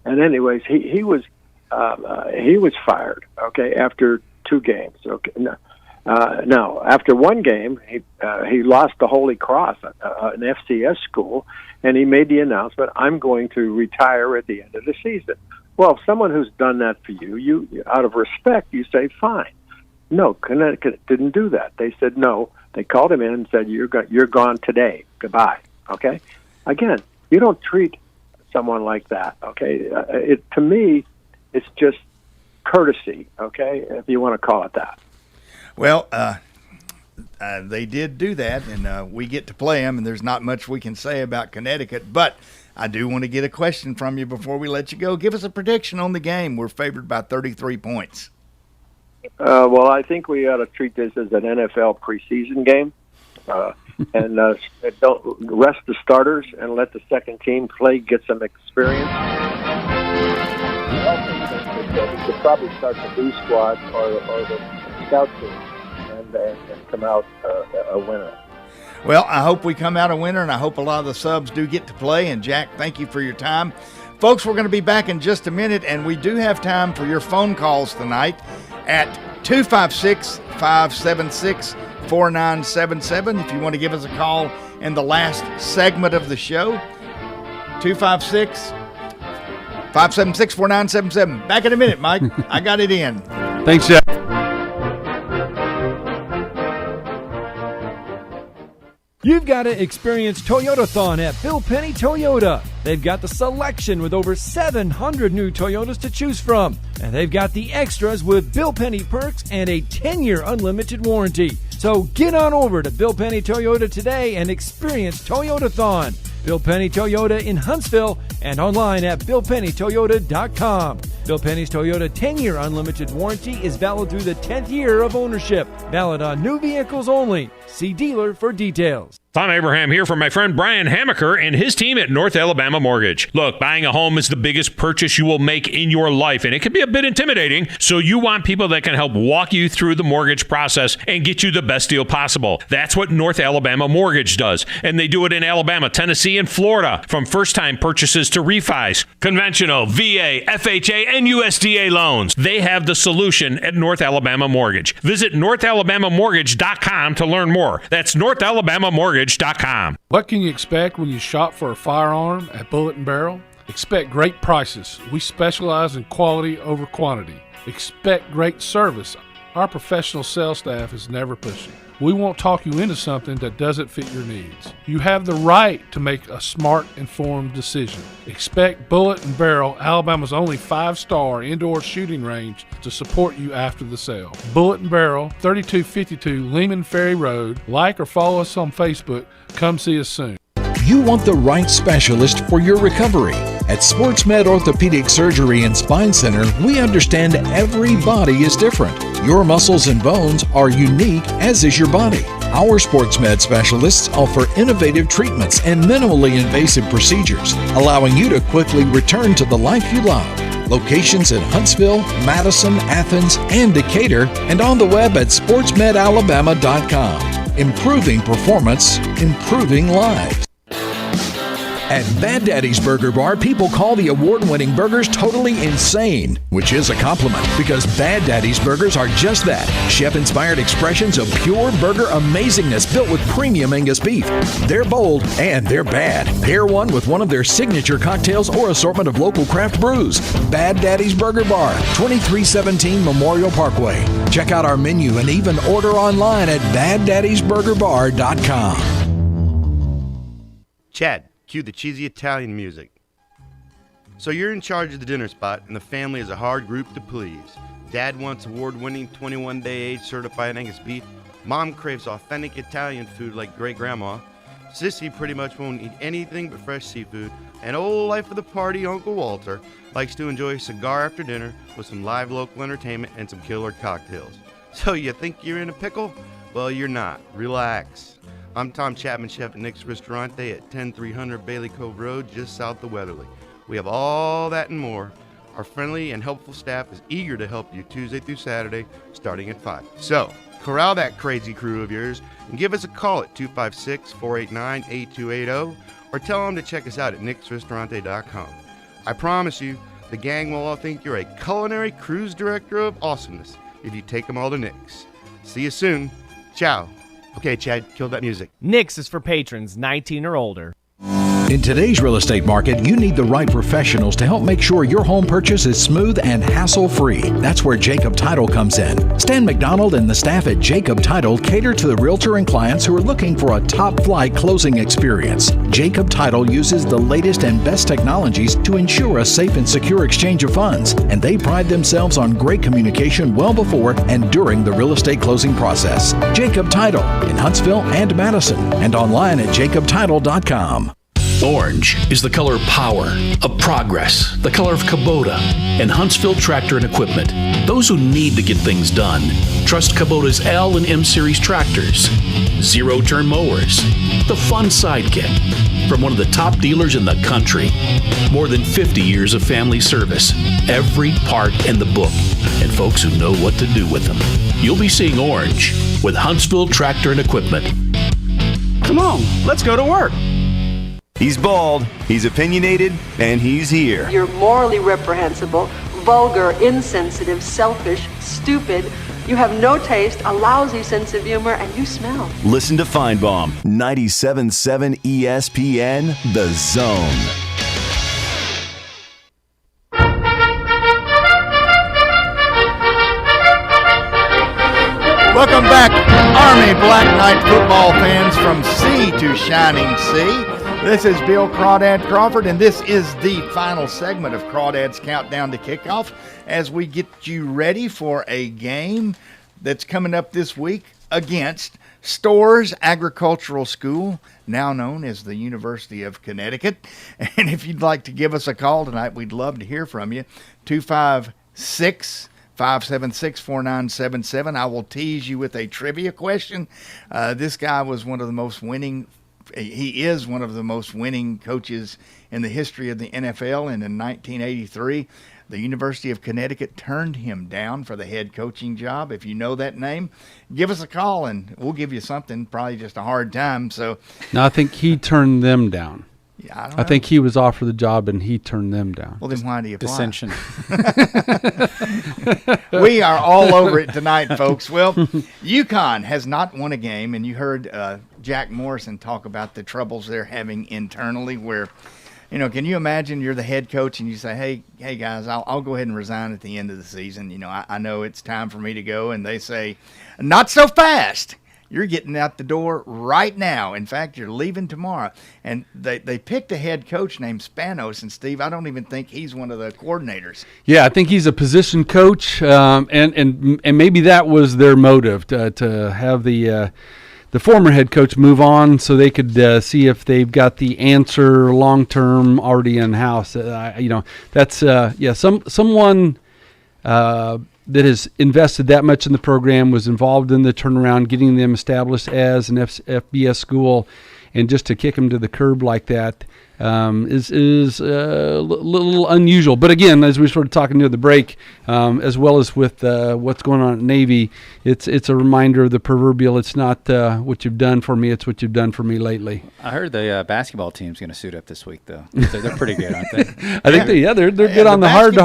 S19: And anyways, he was fired, okay, after 2 games. Okay, now after 1 game, he lost the Holy Cross, an FCS school, and he made the announcement, I'm going to retire at the end of the season. Well, if someone who's done that for you out of respect, you say fine. No, Connecticut didn't do that. They said no. They called him in and said, you're gone today. Goodbye. Okay? Again, you don't treat someone like that, okay? To me, it's just courtesy, okay, if you want to call it that.
S1: Well, they did do that, and we get to play them, and there's not much we can say about Connecticut, but I do want to get a question from you before we let you go. Give us a prediction on the game. We're favored by 33 points.
S19: Well, I think we ought to treat this as an NFL preseason game, and don't rest the starters and let the second team play, get some experience. I also think that we could probably start the B squad or the scout team and come out a winner.
S1: Well, I hope we come out a winner, and I hope a lot of the subs do get to play. And, Jack, thank you for your time. Folks, we're going to be back in just a minute, and we do have time for your phone calls tonight at 256-576-4977. If you want to give us a call in the last segment of the show, 256-576-4977. Back in a minute, Mike. I got it in.
S2: Thanks, Jack.
S20: You've got to experience Toyotathon at Bill Penny Toyota. They've got the selection with over 700 new Toyotas to choose from. And they've got the extras with Bill Penny perks and a 10-year unlimited warranty. So get on over to Bill Penny Toyota today and experience Toyotathon. Bill Penny Toyota in Huntsville and online at BillPennyToyota.com. Bill Penny's Toyota 10-year unlimited warranty is valid through the 10th year of ownership. Valid on new vehicles only. See dealer for details.
S5: Tom Abraham here from my friend Brian Hamaker and his team at North Alabama Mortgage. Look, buying a home is the biggest purchase you will make in your life, and it can be a bit intimidating, so you want people that can help walk you through the mortgage process and get you the best deal possible. That's what North Alabama Mortgage does, and they do it in Alabama, Tennessee, and Florida, from first-time purchases to refis, conventional, VA, FHA, and USDA loans. They have the solution at North Alabama Mortgage. Visit NorthAlabamaMortgage.com to learn more. That's NorthAlabamaMortgage.com.
S10: What can you expect when you shop for a firearm at Bullet & Barrel? Expect great prices. We specialize in quality over quantity. Expect great service. Our professional sales staff is never pushy. We won't talk you into something that doesn't fit your needs. You have the right to make a smart, informed decision. Expect Bullet & Barrel, Alabama's only 5-star indoor shooting range, to support you after the sale. Bullet & Barrel, 3252 Lehman Ferry Road. Like or follow us on Facebook. Come see us soon.
S6: You want the right specialist for your recovery. At SportsMed Orthopedic Surgery and Spine Center, we understand every body is different. Your muscles and bones are unique, as is your body. Our SportsMed specialists offer innovative treatments and minimally invasive procedures, allowing you to quickly return to the life you love. Locations in Huntsville, Madison, Athens, and Decatur, and on the web at sportsmedalabama.com. Improving performance, improving lives. At Bad Daddy's Burger Bar, people call the award-winning burgers totally insane, which is a compliment because Bad Daddy's burgers are just that. Chef-inspired expressions of pure burger amazingness built with premium Angus beef. They're bold and they're bad. Pair one with one of their signature cocktails or assortment of local craft brews. Bad Daddy's Burger Bar, 2317 Memorial Parkway. Check out our menu and even order online at BadDaddy'sBurgerBar.com.
S21: Chad, cue the cheesy Italian music. So you're in charge of the dinner spot, and the family is a hard group to please. Dad wants award-winning 21-day age certified Angus beef. Mom craves authentic Italian food like great-grandma. Sissy pretty much won't eat anything but fresh seafood. And old life of the party, Uncle Walter, likes to enjoy a cigar after dinner with some live local entertainment and some killer cocktails. So you think you're in a pickle? Well, you're not. Relax. I'm Tom Chapman, chef at Nick's Ristorante at 10300 Bailey Cove Road, just south of Weatherly. We have all that and more. Our friendly and helpful staff is eager to help you Tuesday through Saturday, starting at 5. So, corral that crazy crew of yours and give us a call at 256-489-8280 or tell them to check us out at nicksristorante.com. I promise you, the gang will all think you're a culinary cruise director of awesomeness if you take them all to Nick's. See you soon. Ciao. Okay, Chad, kill that music.
S22: Nick's is for patrons 19 or older.
S6: In today's real estate market, you need the right professionals to help make sure your home purchase is smooth and hassle-free. That's where Jacob Title comes in. Stan McDonald and the staff at Jacob Title cater to the realtor and clients who are looking for a top-flight closing experience. Jacob Title uses the latest and best technologies to ensure a safe and secure exchange of funds, and they pride themselves on great communication well before and during the real estate closing process. Jacob Title in Huntsville and Madison, and online at jacobtitle.com.
S7: Orange is the color of power, of progress, the color of Kubota and Huntsville Tractor and Equipment. Those who need to get things done, trust Kubota's L and M Series tractors, zero-turn mowers, the fun sidekick, from one of the top dealers in the country. More than 50 years of family service, every part in the book, and folks who know what to do with them. You'll be seeing orange with Huntsville Tractor and Equipment.
S22: Come on, let's go to work.
S8: He's bald, he's opinionated, and he's here.
S23: You're morally reprehensible, vulgar, insensitive, selfish, stupid. You have no taste, a lousy sense of humor, and you smell.
S8: Listen to Feinbaum, 97.7 ESPN, The Zone.
S1: Welcome back, Army Black Knight football fans from sea to shining sea. This is Bill Crawdad Crawford, and this is the final segment of Crawdad's Countdown to Kickoff as we get you ready for a game that's coming up this week against Storrs Agricultural School, now known as the University of Connecticut. And if you'd like to give us a call tonight, we'd love to hear from you. 256-576-4977. I will tease you with a trivia question. This guy was one of the most winning He is one of the most winning coaches in the history of the NFL, and in 1983, the University of Connecticut turned him down for the head coaching job. If you know that name, give us a call, and we'll give you something, probably just a hard time. So,
S2: no, I think he turned them down.
S1: Yeah,
S2: I think he was offered the job, and he turned them down.
S1: Well, then why do you apply?
S3: Dissension.
S1: We are all over it tonight, folks. Well, UConn has not won a game, and you heard Jack Morrison talk about the troubles they're having internally where, you know, can you imagine you're the head coach and you say, hey guys, I'll go ahead and resign at the end of the season. You know, I know it's time for me to go. And they say, not so fast. You're getting out the door right now. In fact, you're leaving tomorrow. And they picked a head coach named Spanos. And, Steve, I don't even think he's one of the coordinators.
S2: Yeah, I think he's a position coach. And maybe that was their motive, to have the former head coach move on so they could see if they've got the answer long-term already in-house. That's someone that has invested that much in the program, was involved in the turnaround, getting them established as an FBS school, and just to kick them to the curb like that is a little unusual. But again, as we started talking near the break, as well as with what's going on at Navy, it's a reminder of the proverbial, it's not what you've done for me, it's what you've done for me lately.
S3: I heard the basketball team's going to suit up this week, though. They're pretty good, aren't they?
S2: I think they're good on the hard.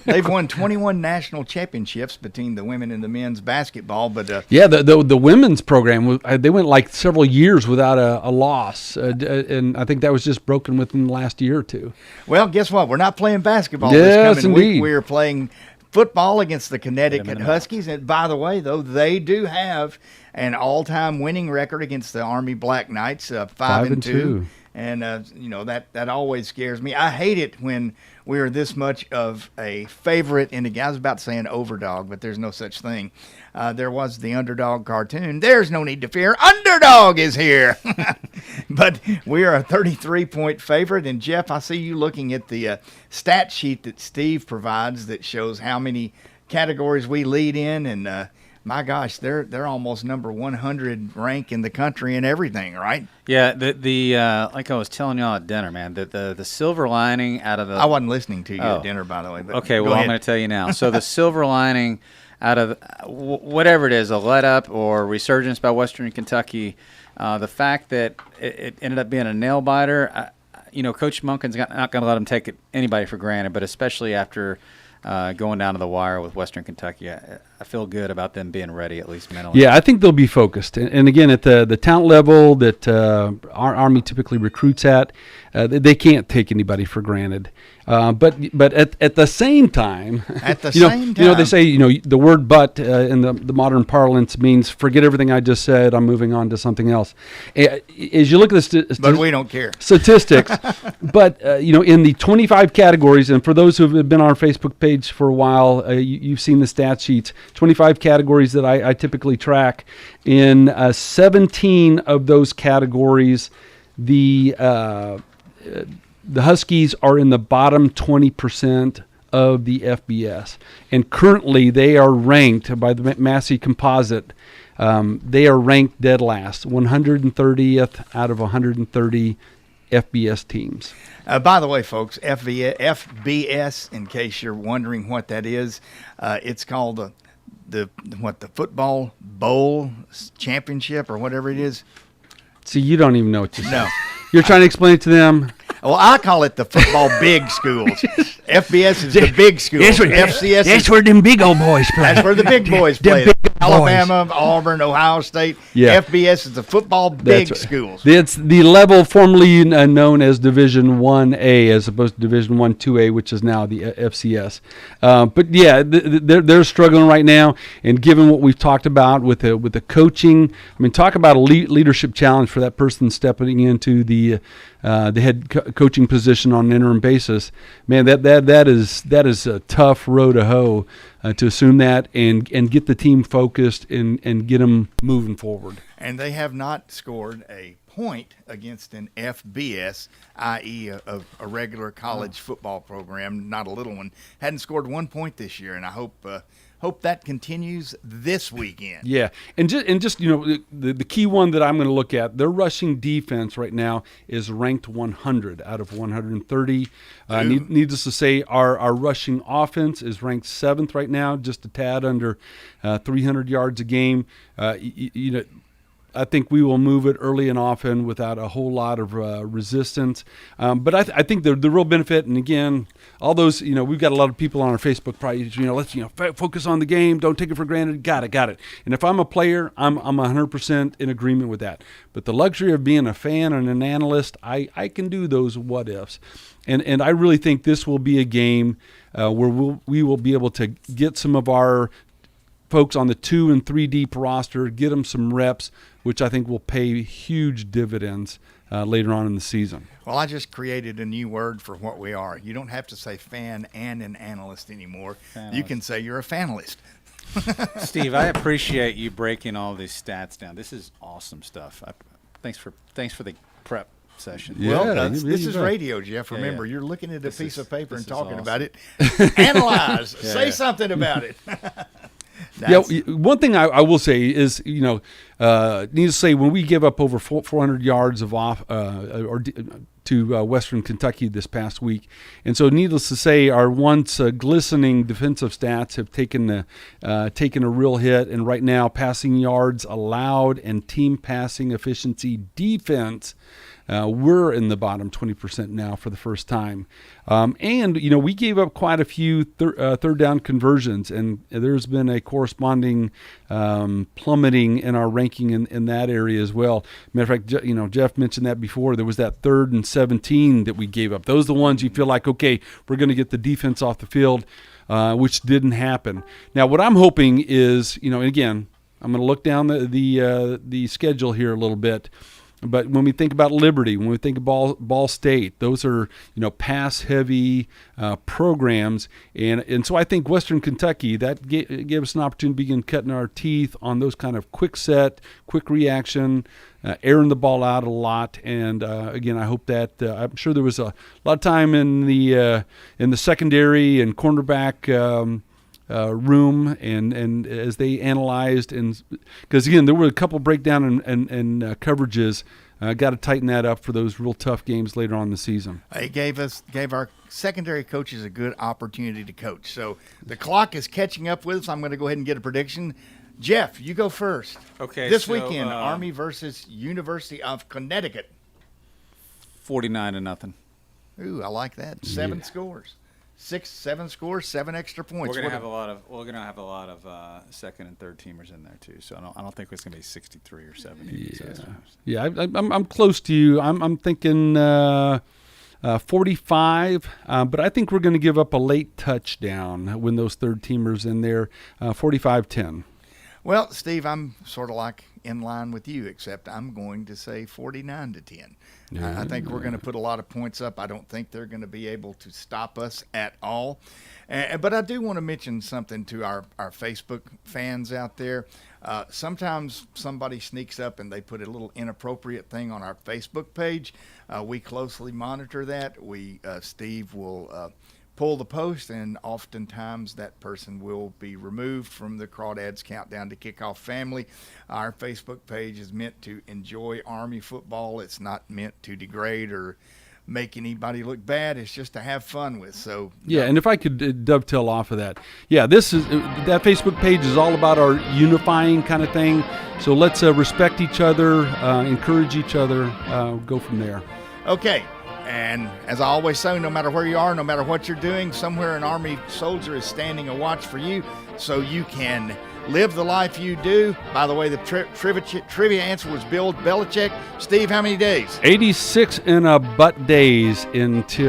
S1: They've won 21 national championships between the women and the men's basketball. But
S2: the women's program, they went like several years without a loss, and I think that was just broken within the last year or two.
S1: Well, guess what? We're not playing basketball
S2: yes,
S1: this coming
S2: indeed.
S1: week. We're playing football against the Connecticut Huskies. And by the way, though, they do have an all-time winning record against the Army Black Knights, 5-2. And, that always scares me. I hate it when we are this much of a favorite. And I was about to say an overdog, but there's no such thing. There was the Underdog cartoon. There's no need to fear. Underdog is here. But we are a 33-point favorite. And, Jeff, I see you looking at the stat sheet that Steve provides that shows how many categories we lead in. And, my gosh, they're almost number 100 rank in the country and everything, right?
S3: Yeah, the like I was telling y'all at dinner, man, the silver lining out of the...
S1: I wasn't listening to you at dinner, by the way. But
S3: okay, well, I'm going to tell you now. So the silver lining out of whatever it is, a let-up or resurgence by Western Kentucky, the fact that it ended up being a nail-biter, Coach Monken's not going to let him take anybody for granted, but especially after going down to the wire with Western Kentucky. I feel good about them being ready, at least mentally.
S2: Yeah, I think they'll be focused. And again, at the talent level that our Army typically recruits at, they can't take anybody for granted. But at the same time, they say, the word "but" in the modern parlance means forget everything I just said. I'm moving on to something else. As you look at the
S1: but we don't care
S2: statistics, but in the 25 categories, and for those who have been on our Facebook page for a while, you've seen the stat sheets. 25 categories that I typically track. In 17 of those categories, the Huskies are in the bottom 20% of the FBS. And currently they are ranked by the Massey Composite. They are ranked dead last, 130th out of 130 FBS teams.
S1: By the way, folks, FBS, in case you're wondering what that is, it's called the Football Bowl Championship or whatever it is.
S2: See, you don't even know what to say.
S1: No.
S2: You're trying to explain it to them.
S1: Well, I call it the football big schools. FBS is the big schools. FCS
S9: that's where them big old boys play.
S1: That's where the big boys play. Alabama, Auburn, Ohio State.
S2: Yeah.
S1: FBS is the football big schools.
S2: It's the level formerly known as Division 1A as opposed to Division 1 2A, which is now the FCS. But yeah, they're struggling right now. And given what we've talked about with the coaching, I mean, talk about a leadership challenge for that person stepping into the head coaching position on an interim basis. Man, that is a tough row to hoe to assume that and get the team focused and get them moving forward.
S1: And they have not scored a point against an FBS, i.e. a regular college football program, not a little one. Hadn't scored 1 point this year, and I hope that continues this weekend.
S2: Yeah, and just the key one that I'm going to look at, their rushing defense right now is ranked 100 out of 130. Needless to say, our rushing offense is ranked 7th right now, just a tad under 300 yards a game. I think we will move it early and often without a whole lot of resistance. But I think the real benefit, and again, all those, we've got a lot of people on our Facebook page, let's, focus on the game. Don't take it for granted. Got it. And if I'm a player, I'm 100% in agreement with that. But the luxury of being a fan and an analyst, I can do those what ifs. And I really think this will be a game where we will be able to get some of our folks on the 2 and 3 deep roster, get them some reps, which I think will pay huge dividends later on in the season.
S1: Well, I just created a new word for what we are. You don't have to say fan and an analyst anymore. Fanalist. You can say you're a fanalist.
S3: Steve, I appreciate you breaking all these stats down. This is awesome stuff. Thanks for the prep session.
S1: Yeah, well, this is radio, Jeff. Remember, you're looking at a piece of paper and talking
S3: awesome.
S1: About it. Analyze. Say something about it.
S2: One thing I will say is, needless to say, when we give up over 400 yards of to Western Kentucky this past week, and so needless to say, our once glistening defensive stats have taken a real hit, and right now, passing yards allowed and team passing efficiency defense. We're in the bottom 20% now for the first time. And we gave up quite a few third down conversions, and there's been a corresponding plummeting in our ranking in that area as well. Matter of fact, Jeff mentioned that before. There was that 3rd and 17 that we gave up. Those are the ones you feel like, okay, we're going to get the defense off the field, which didn't happen. Now, what I'm hoping is, and again, I'm going to look down the schedule here a little bit. But when we think about Liberty, when we think of Ball State, those are pass-heavy programs, and so I think Western Kentucky that gave us an opportunity to begin cutting our teeth on those kind of quick set, quick reaction, airing the ball out a lot. And again, I hope that I'm sure there was a lot of time in the secondary and cornerback. Room and as they analyzed, and because again there were a couple breakdown and coverages, got to tighten that up for those real tough games later on in the season.
S1: It gave our secondary coaches a good opportunity to coach. So the clock is catching up with us. I'm going to go ahead and get a prediction. Jeff, you go first.
S3: Okay.
S1: This weekend, Army versus University of Connecticut.
S3: 49-0.
S1: Ooh, I like that. 7 scores. 7 scores, 7 extra points.
S3: We're gonna have a lot of second and third teamers in there too. So I don't think it's gonna be 63 or 70.
S2: Yeah, I'm close to you. I'm thinking 45, but I think we're going to give up a late touchdown when those third teamers in there. 45-10.
S1: Well, Steve, I'm sort of like in line with you, except I'm going to say 49-10. I think we're going to put a lot of points up. I don't think they're going to be able to stop us at all. But I do want to mention something to our Facebook fans out there. Sometimes somebody sneaks up and they put a little inappropriate thing on our Facebook page. We closely monitor that. Steve will pull the post, and oftentimes that person will be removed from the Crawdad's Countdown to Kickoff family. Our Facebook page is meant to enjoy Army football. It's not meant to degrade or make anybody look bad. It's just to have fun with. So
S2: yeah, and if I could dovetail off of that, that Facebook page is all about our unifying kind of thing. So let's respect each other, encourage each other, go from there.
S1: Okay. And as I always say, no matter where you are, no matter what you're doing, somewhere an Army soldier is standing a watch for you so you can live the life you do. By the way, the trivia answer was Bill Belichick. Steve, how many days?
S2: 86 in a butt days until